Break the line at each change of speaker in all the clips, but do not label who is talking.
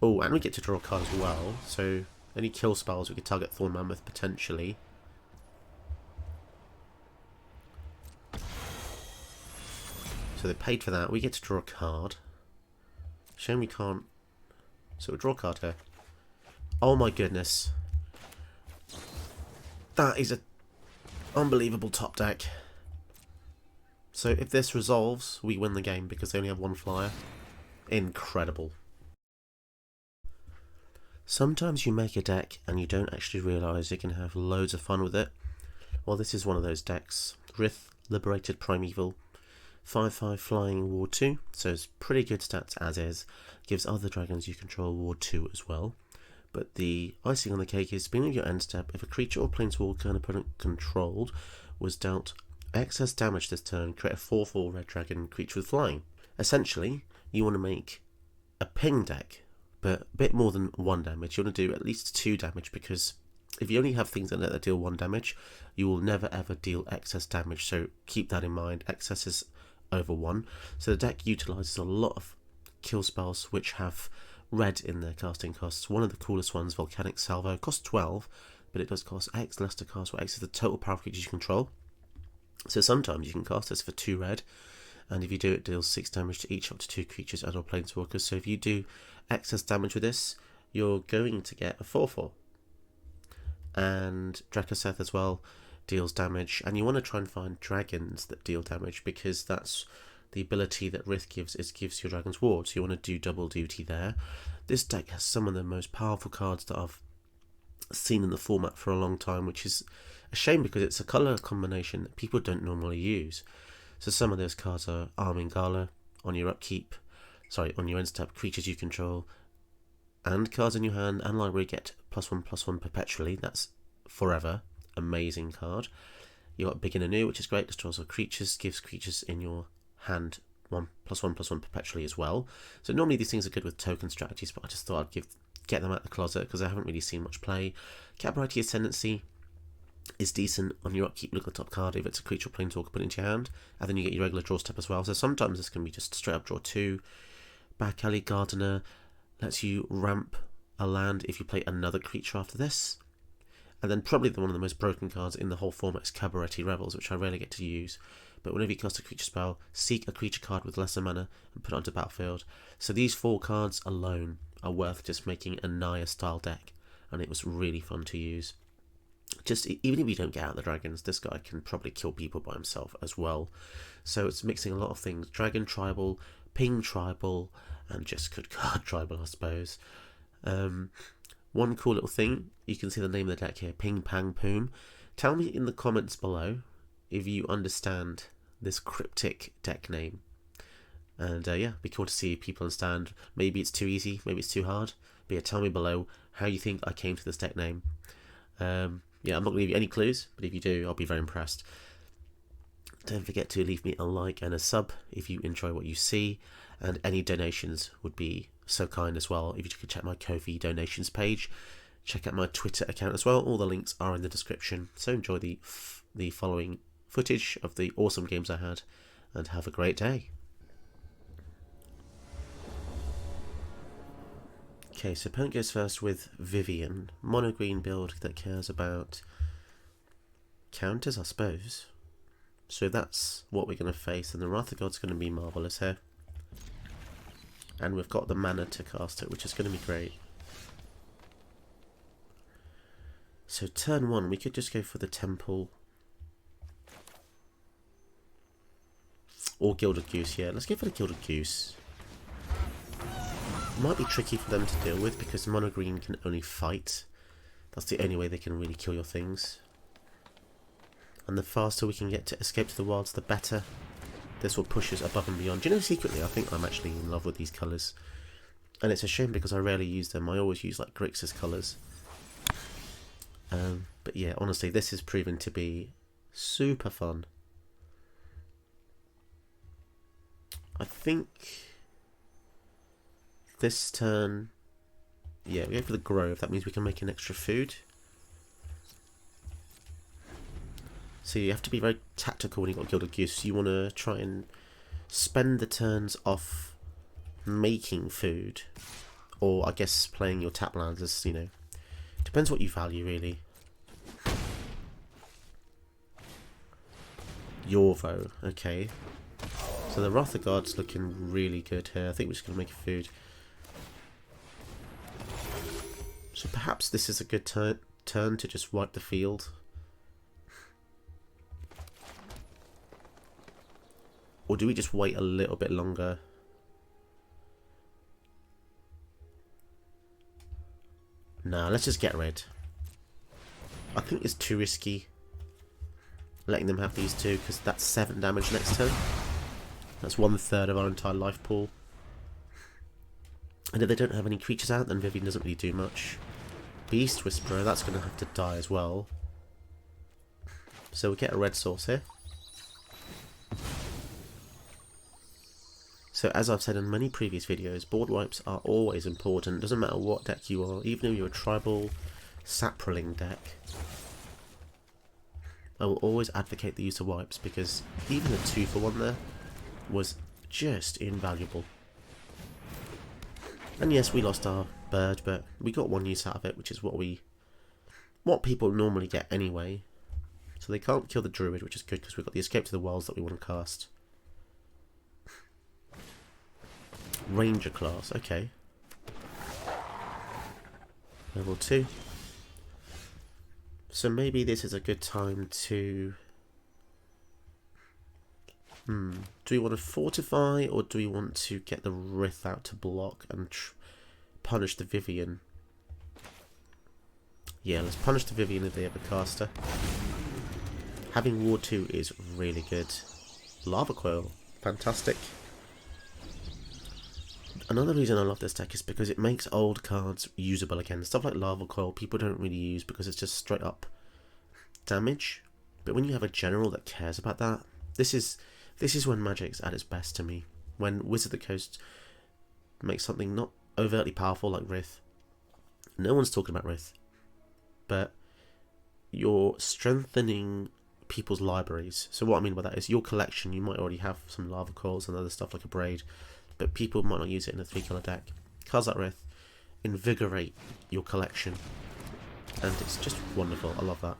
Oh, and we get to draw a card as well. So any kill spells we could target Thorn Mammoth potentially. So they paid for that. We get to draw a card. Shame we can't. So we'll draw a card here. Oh my goodness. That is a unbelievable top deck. So if this resolves, we win the game because they only have one flyer. Incredible. Sometimes you make a deck and you don't actually realise you can have loads of fun with it. Well, this is one of those decks. Rith, Liberated, Primeval. 5/5 flying War 2, so it's pretty good stats as is. Gives other dragons you control War 2 as well. But the icing on the cake is, beginning of your end step, if a creature or planeswalker an opponent controlled was dealt excess damage this turn, create a 4/4 red dragon creature with flying. Essentially, you want to make a ping deck, but a bit more than 1 damage. You want to do at least 2 damage, because if you only have things that deal 1 damage, you will never ever deal excess damage, so keep that in mind. Excess is over 1. So the deck utilises a lot of kill spells which have red in their casting costs. One of the coolest ones, Volcanic Salvo, costs 12, but it does cost X less to cast, where X is the total power of creatures you control. So sometimes you can cast this for 2 red, and if you do, it deals 6 damage to each up to 2 creatures and or planeswalkers. So if you do excess damage with this, you're going to get a 4/4. And Drakoseth as well deals damage, and you want to try and find dragons that deal damage, because that's the ability that Rith gives your dragons ward, so you want to do double duty there. This deck has some of the most powerful cards that I've seen in the format for a long time, which is a shame because it's a colour combination that people don't normally use. So some of those cards are Arming Gala, on your end step, creatures you control, and cards in your hand and library get +1/+1 perpetually. That's forever. Amazing card. You got Big and Anew, which is great. Destroys all creatures, gives creatures in your hand +1/+1 perpetually as well. So normally these things are good with token strategies, but I just thought I'd get them out of the closet because I haven't really seen much play. Cabarite Ascendancy is decent on your upkeep. Look at the top card. If it's a creature or planeswalker, put it into your hand, and then you get your regular draw step as well. So sometimes this can be just straight up draw 2. Back Alley Gardener lets you ramp a land if you play another creature after this. And then probably one of the most broken cards in the whole format is Cabarete Rebels, which I rarely get to use. But whenever you cast a creature spell, seek a creature card with lesser mana and put it onto the battlefield. So these 4 cards alone are worth just making a Naya style deck, and it was really fun to use. Just even if you don't get out the dragons, this guy can probably kill people by himself as well. So it's mixing a lot of things: dragon tribal, ping tribal, and just good card tribal, I suppose. One cool little thing, you can see the name of the deck here, Ping Pang Poom. Tell me in the comments below if you understand this cryptic deck name. And yeah, be cool to see if people understand. Maybe it's too easy, maybe it's too hard. But yeah, tell me below how you think I came to this deck name. Yeah, I'm not going to give you any clues, but if you do, I'll be very impressed. Don't forget to leave me a like and a sub if you enjoy what you see, and any donations would be so kind as well. If you could check my Ko-fi donations page, check out my Twitter account as well. All the links are in the description. So enjoy the following footage of the awesome games I had, and have a great day. Okay, so opponent goes first with Vivian, mono green build that cares about counters, I suppose. So that's what we're going to face, and the Wrath of God's going to be marvellous here. And we've got the mana to cast it, which is going to be great. So turn 1, we could just go for the Temple. Or Gilded Goose, yeah. Let's go for the Gilded Goose. Might be tricky for them to deal with because mono green can only fight. That's the only way they can really kill your things. And the faster we can get to Escape to the Wilds, the better. This will push us above and beyond. Do you know, secretly, I think I'm actually in love with these colours. And it's a shame because I rarely use them. I always use like Grixis colours. But yeah, honestly, this has proven to be super fun. I think this turn, yeah, we go for the Grove. That means we can make an extra food. So you have to be very tactical when you've got Gilded Goose. You want to try and spend the turns off making food or I guess playing your tap lands as, you know, depends what you value really. Yorvo, okay. So the Rotherguard's looking really good here. I think we're just going to make a food. So perhaps this is a good turn to just wipe the field. Or do we just wait a little bit longer? Nah, let's just get rid. I think it's too risky letting them have these two, because that's 7 damage next turn. That's 1/3 of our entire life pool. And if they don't have any creatures out, then Vivian doesn't really do much. Beast Whisperer, that's going to have to die as well. So we'll get a red source here. So as I've said in many previous videos, board wipes are always important. Doesn't matter what deck you are, even if you're a tribal saproling deck. I will always advocate the use of wipes, because even a 2-for-1 there was just invaluable. And yes, we lost our bird, but we got 1 use out of it, which is what people normally get anyway. So they can't kill the druid, which is good because we've got the escape to the wilds that we want to cast. Ranger class, okay. Level 2. So maybe this is a good time to... do we want to fortify, or do we want to get the Rith out to block and punish the Vivian? Yeah, let's punish the Vivian if they have a caster. Having Ward 2 is really good. Lava Coil, fantastic. Another reason I love this deck is because it makes old cards usable again. Stuff like Lava Coil people don't really use because it's just straight up damage. But when you have a general that cares about that, this is when Magic's at its best to me. When Wizard of the Coast makes something not overtly powerful like Rith. No one's talking about Rith. But you're strengthening people's libraries. So what I mean by that is your collection, you might already have some Lava Coils and other stuff like a Braid, but people might not use it in a 3-colour deck. Cards like Rith invigorate your collection, and it's just wonderful. I love that.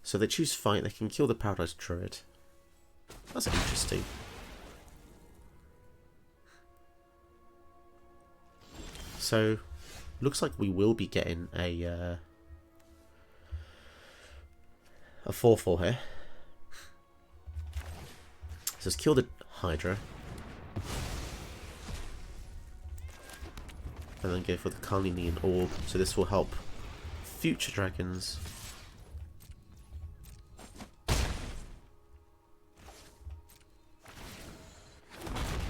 So they choose fight, they can kill the Paradise Druid. That's interesting. So, looks like we will be getting a 4/4 here. So let's kill the Hydra. And then go for the Carnelian Orb. So this will help future dragons.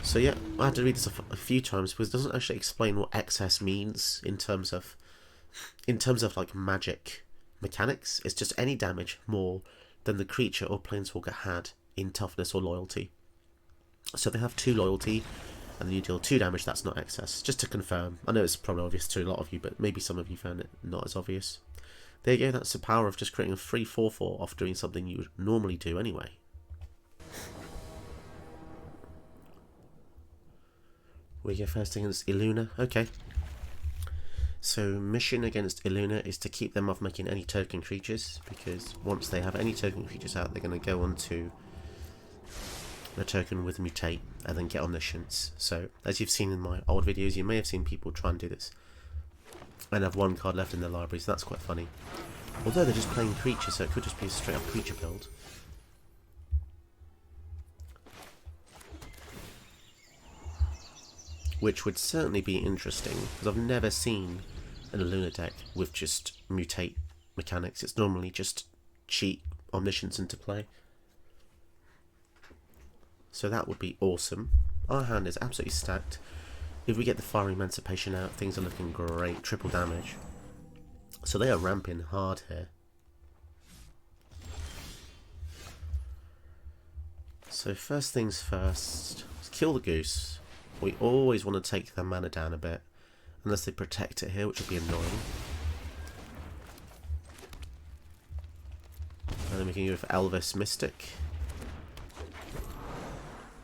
So yeah, I had to read this a few times because it doesn't actually explain what excess means in terms of like magic mechanics. It's just any damage more than the creature or planeswalker had in toughness or loyalty. So they have 2 loyalty, and then you deal 2 damage. That's not excess. Just to confirm. I know it's probably obvious to a lot of you, but maybe some of you found it not as obvious. There you go. That's the power of just creating a free 4/4 off doing something you would normally do anyway. We go first against Iluna. Okay. So mission against Iluna is to keep them off making any token creatures, because once they have any token creatures out, they're going to go on to the token with mutate and then get omniscience. So as you've seen in my old videos, you may have seen people try and do this and have 1 card left in their library, so that's quite funny. Although they're just playing creatures, so it could just be a straight up creature build. Which would certainly be interesting, because I've never seen an Iluna deck with just mutate mechanics. It's normally just cheat omniscience into play. So that would be awesome. Our hand is absolutely stacked. If we get the Fire Emancipation out, things are looking great. Triple damage. So they are ramping hard here. So first things first, let's kill the goose. We always want to take their mana down a bit, unless they protect it here, which would be annoying. And then we can go for Elvis Mystic.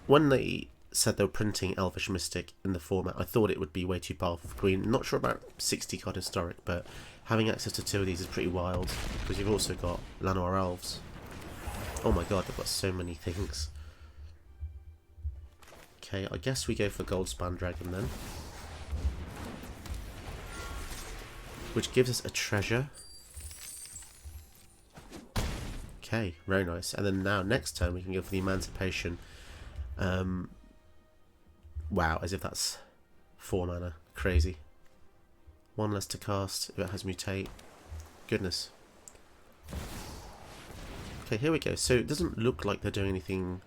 When they said they were printing Elvish Mystic in the format, I thought it would be way too powerful for Green. Not sure about 60 card Historic, but having access to 2 of these is pretty wild, because you've also got Llanowar Elves. Oh my god, they've got so many things. Okay, I guess we go for Goldspan Dragon then. Which gives us a treasure. Okay, very nice. And then now, next turn, we can go for the Emancipation. Wow, as if that's 4 mana. Crazy. 1 less to cast if it has Mutate. Goodness. Okay, here we go. So it doesn't look like they're doing anything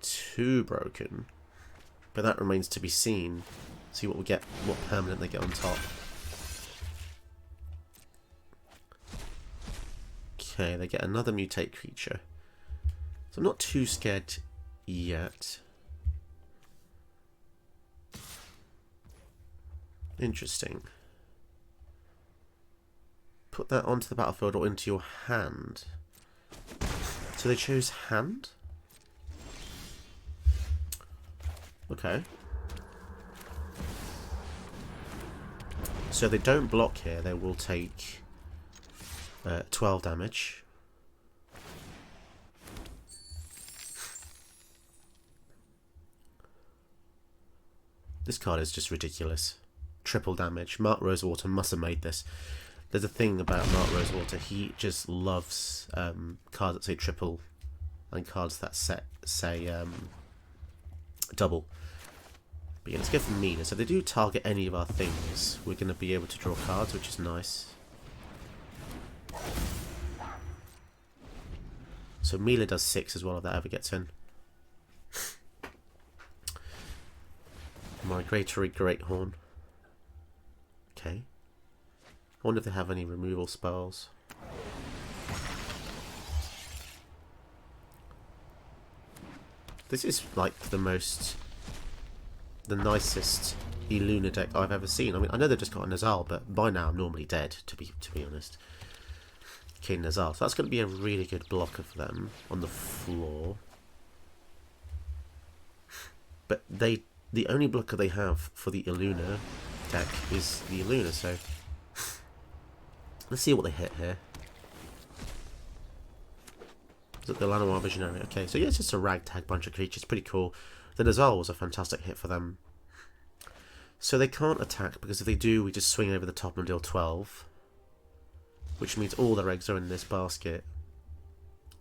too broken, but that remains to be seen. See what we get, what permanent they get on top. Okay, they get another mutate creature. So I'm not too scared yet. Interesting. Put that onto the battlefield or into your hand. So they chose hand? Okay. So they don't block here, they will take 12 damage. This card is just ridiculous. Triple damage. Mark Rosewater must have made this. There's a thing about Mark Rosewater, he just loves cards that say triple and cards that say double. But yeah, let's go for Mina. So if they do target any of our things, we're going to be able to draw cards, which is nice. So Mila does 6 as well if that ever gets in. Migratory Greathorn. Okay. I wonder if they have any removal spells. This is like the nicest Iluna deck I've ever seen. I mean, I know they've just got a Nazal, but by now I'm normally dead, to be honest. Okay, Nazal. So that's going to be a really good blocker for them on the floor. But the only blocker they have for the Iluna deck is the Iluna, so let's see what they hit here. Is it the Llanowar Visionary? Okay, so yeah, it's just a ragtag bunch of creatures. Pretty cool. The Nazal was a fantastic hit for them. So they can't attack, because if they do, we just swing over the top and deal 12. Which means all their eggs are in this basket.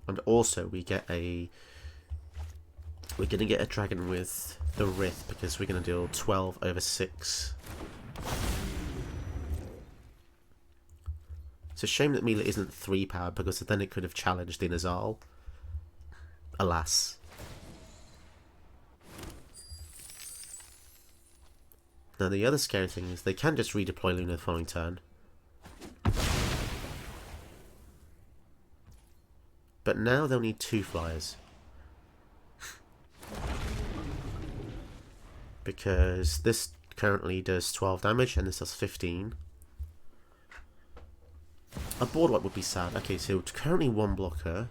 And also we get a... We're going to get a dragon with the Rith, because we're going to deal 12 over 6. It's a shame that Mila isn't 3 power, because then it could have challenged the Nazal. Alas. Now the other scary thing is they can just redeploy Luna the following turn. But now they'll need 2 flyers. Because this currently does 12 damage and this does 15. A board wipe would be sad. Okay, so it's currently 1 blocker.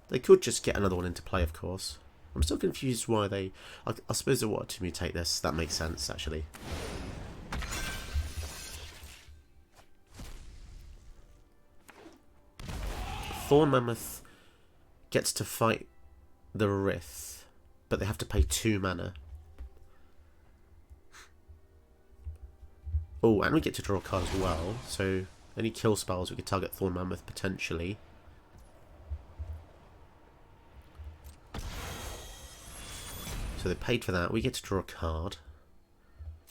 They could just get another one into play, of course. I'm still confused why they... I suppose they wanted to mutate this. That makes sense, actually. Thorn Mammoth gets to fight the Rith, but they have to pay 2 mana. Oh, and we get to draw a card as well. So, any kill spells, we could target Thorn Mammoth, potentially. So they paid for that. We get to draw a card.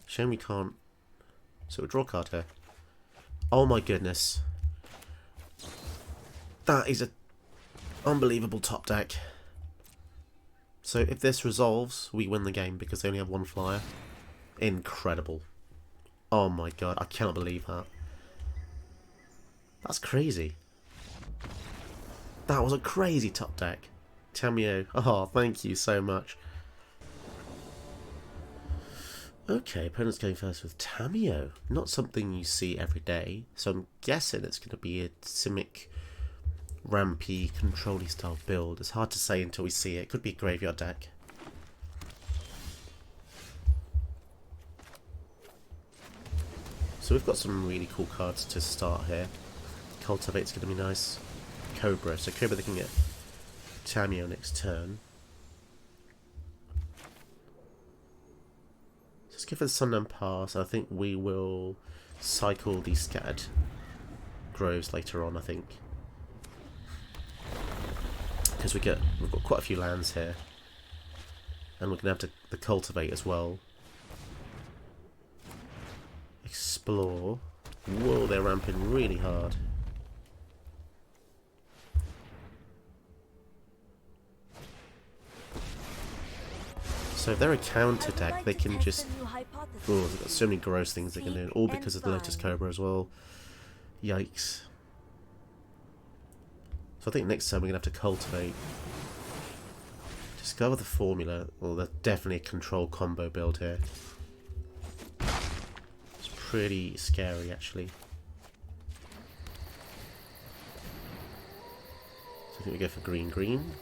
Shame we can't... So we'll draw a card here. Oh my goodness. That is an unbelievable top deck. So if this resolves, we win the game because they only have 1 flyer. Incredible. Oh my god, I cannot believe that. That's crazy. That was a crazy top deck. Tamiyo, oh, thank you so much. Okay, opponent's going first with Tamiyo. Not something you see every day, so I'm guessing it's going to be a Simic rampy, control-y style build. It's hard to say until we see it. It could be a graveyard deck. So we've got some really cool cards to start here. Cultivate's going to be nice. Cobra. So Cobra, they can get Tamiyo next turn. Let's give it a Sundown Pass. I think we will cycle these scattered groves later on, I think. Because we've got quite a few lands here. And we're going to have the Cultivate as well. Explore. Whoa, they're ramping really hard. So if they're a counter deck, they can just... Oh, they've got so many gross things they can do. All because of the Lotus Cobra as well. Yikes. So I think next time we're going to have to Cultivate. Discover the formula. Well, there's definitely a control combo build here. It's pretty scary, actually. So I think we go for green, green.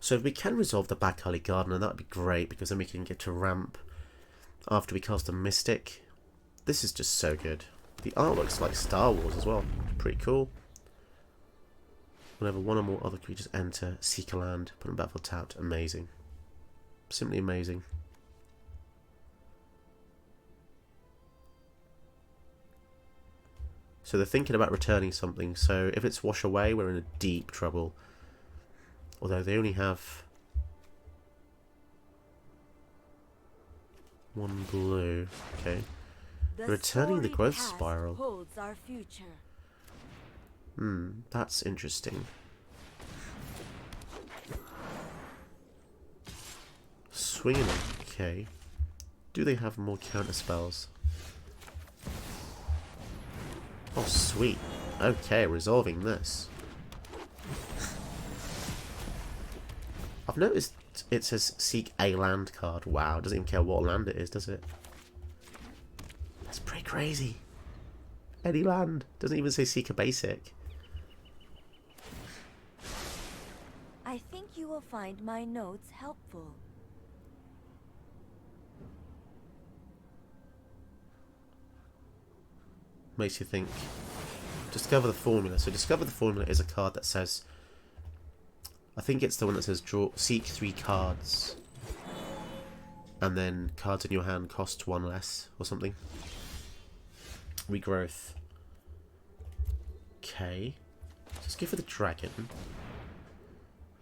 So if we can resolve the back alley gardener, that would be great, because then we can get to ramp after we cast a Mystic. This is just so good. The art looks like Star Wars as well. Pretty cool. Whenever one or more other creatures enter, seek a land, put them battlefield tapped. Amazing. Simply amazing. So they're thinking about returning something. So if it's Wash Away, we're in a deep trouble. Although they only have one blue. Okay. Returning the growth spiral.
Holds our future.
That's interesting. Swinging them. Okay. Do they have more counter spells? Oh, sweet. Okay, resolving this. I've noticed it says seek a land card. Wow, doesn't even care what land it is, does it? That's pretty crazy. Any land. Doesn't even say seek a basic.
I think you will find my notes helpful.
Makes you think. Discover the formula. So discover the formula is a card that says, I think it's the one that says draw, seek 3 cards, and then cards in your hand cost 1 less or something. Regrowth. Okay. Let's go for the dragon.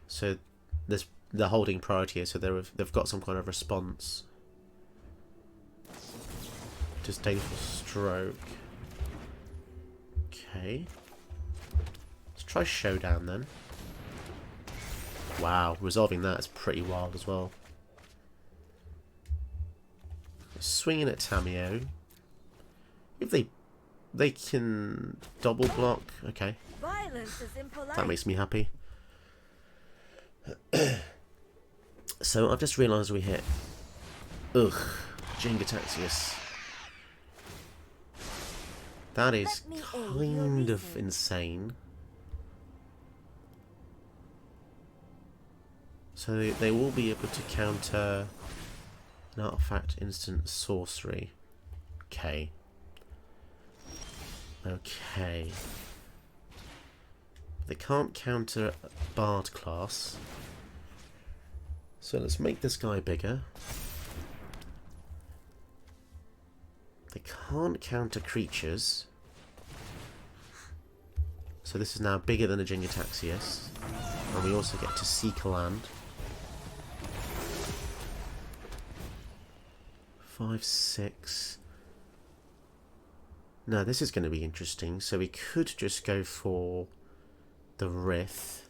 So they're holding priority here, so they've got some kind of response. Disdainful Stroke. Okay. Let's try Showdown then. Wow, resolving that is pretty wild as well. Swinging at Tamiyo. If they can double block, okay.
Violence is impolite.
That makes me happy. So I've just realised we hit Jingataxius. That is kind of insane. So they will be able to counter an artifact instant sorcery. Okay. Okay. They can't counter Bard class. So let's make this guy bigger. They can't counter creatures. So this is now bigger than a Jingataxius. And we also get to seek a land. 5, 6. Now this is going to be interesting. So we could just go for the Rith.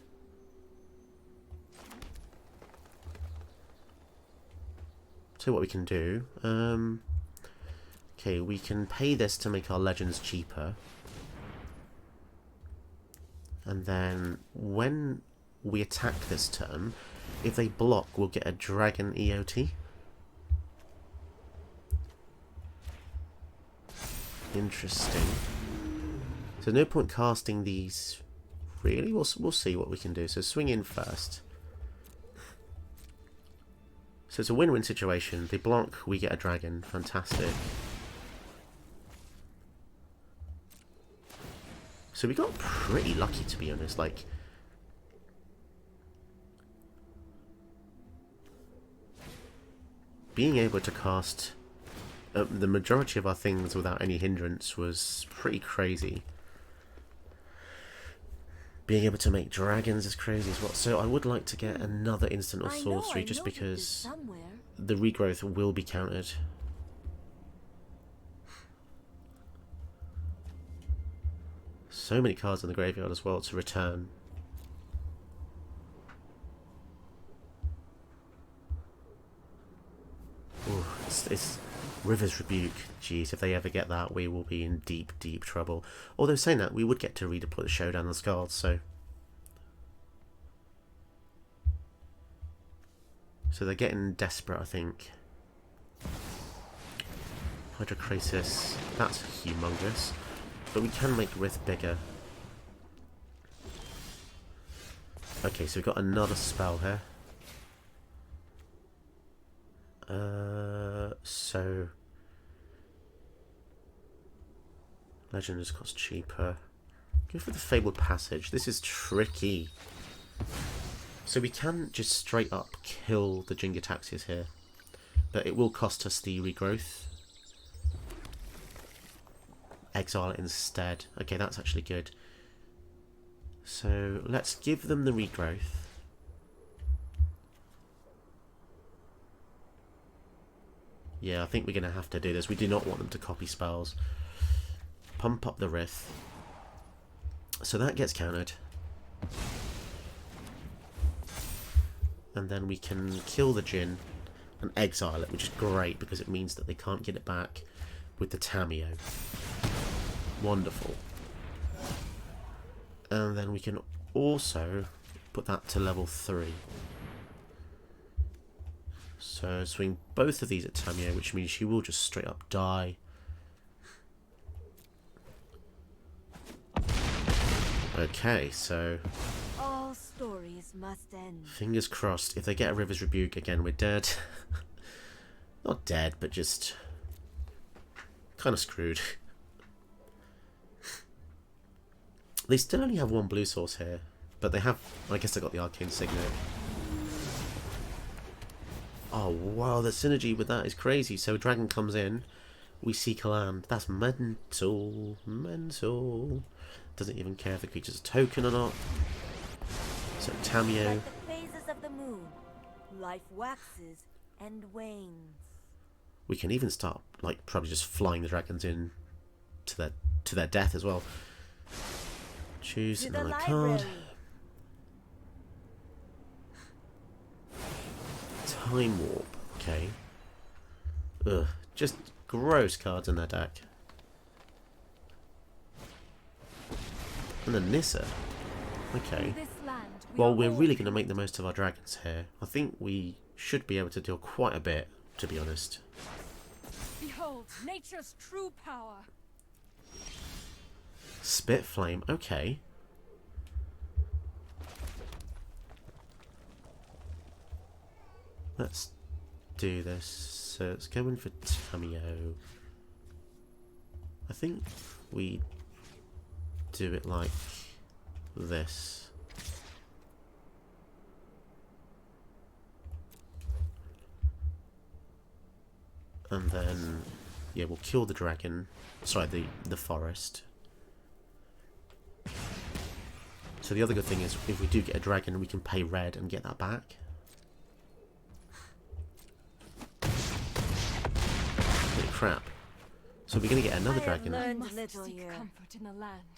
So what we can do. Okay, we can pay this to make our legends cheaper. And then when we attack this turn, if they block, we'll get a dragon EOT. Interesting. So no point casting these. Really? We'll see what we can do. So swing in first. So it's a win-win situation. They block, we get a dragon. Fantastic. So we got pretty lucky, to be honest. Like, being able to cast the majority of our things without any hindrance was pretty crazy. Being able to make dragons is crazy as well. So I would like to get another instant or sorcery just because the regrowth will be countered. So many cards in the graveyard as well to return. Ooh, it's River's Rebuke. Jeez, if they ever get that, we will be in deep, deep trouble. Although saying that, we would get to redeploy the Showdown and Scald, so... So they're getting desperate, I think. Hydrocrisis, that's humongous. But we can make Rith bigger. Okay, so we've got another spell here. So... Legend is cost cheaper. Go for the Fabled Passage. This is tricky. So we can just straight up kill the Jingataxis here. But it will cost us the regrowth. Exile it instead. Okay, that's actually good. So let's give them the regrowth. Yeah, I think we're going to have to do this. We do not want them to copy spells. Pump up the Rith. So that gets countered. And then we can kill the Jinn and exile it, which is great because it means that they can't get it back with the Tamiyo. Wonderful. And then we can also put that to level 3. So swing both of these at Tamiyo, which means she will just straight up die. Okay, so
all stories must end.
Fingers crossed. If they get a River's Rebuke again, we're dead. Not dead, but just kind of screwed. They still only have one blue source here, but they have, I guess they got the Arcane Signet. Oh wow, the synergy with that is crazy. So a dragon comes in, we seek a land. That's mental. Mental. Doesn't even care if the creature's a token or not. So Tamiyo.
Like the phases of the moon, life waxes and wanes.
We can even start, like, probably just flying the dragons in to their death as well. Choose another card. Time Warp. Okay. Ugh. Just gross cards in their deck. And then Nissa. Okay. Well, we're really going to make the most of our dragons here. I think we should be able to deal quite a bit, to be honest.
Behold, nature's true power.
Spit Flame. Okay. Let's do this. So let's go in for Tamiyo. I think we do it like this. And then, yeah, we'll kill the dragon. Sorry, the forest. So the other good thing is, if we do get a dragon, we can pay red and get that back. Holy crap. So we're going to get another dragon,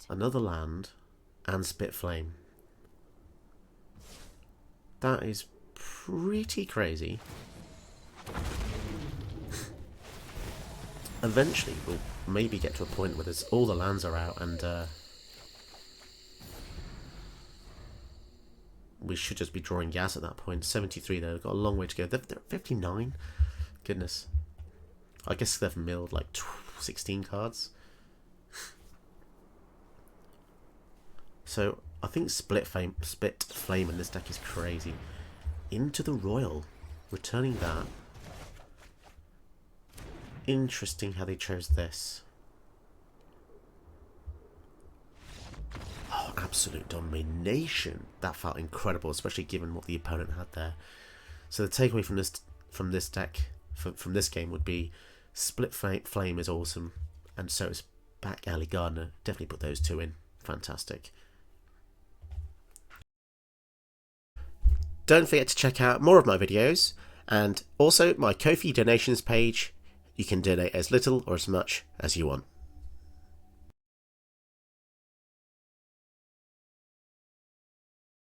another land, and Spit Flame. That is pretty crazy. Eventually, we'll maybe get to a point where all the lands are out, and we should just be drawing gas at that point. 73 though, they've got a long way to go. They're 59? Goodness. I guess they've milled like 16 cards. So I think split flame in this deck is crazy. Into the Royal, returning that. Interesting how they chose this. Oh, absolute domination. That felt incredible, especially given what the opponent had there. So the takeaway from this deck, from this game, would be split flame is awesome, and so is back alley Gardener. Definitely put those two in. Fantastic. Don't forget to check out more of my videos, and also my Ko-fi donations page. You can donate as little or as much as you want.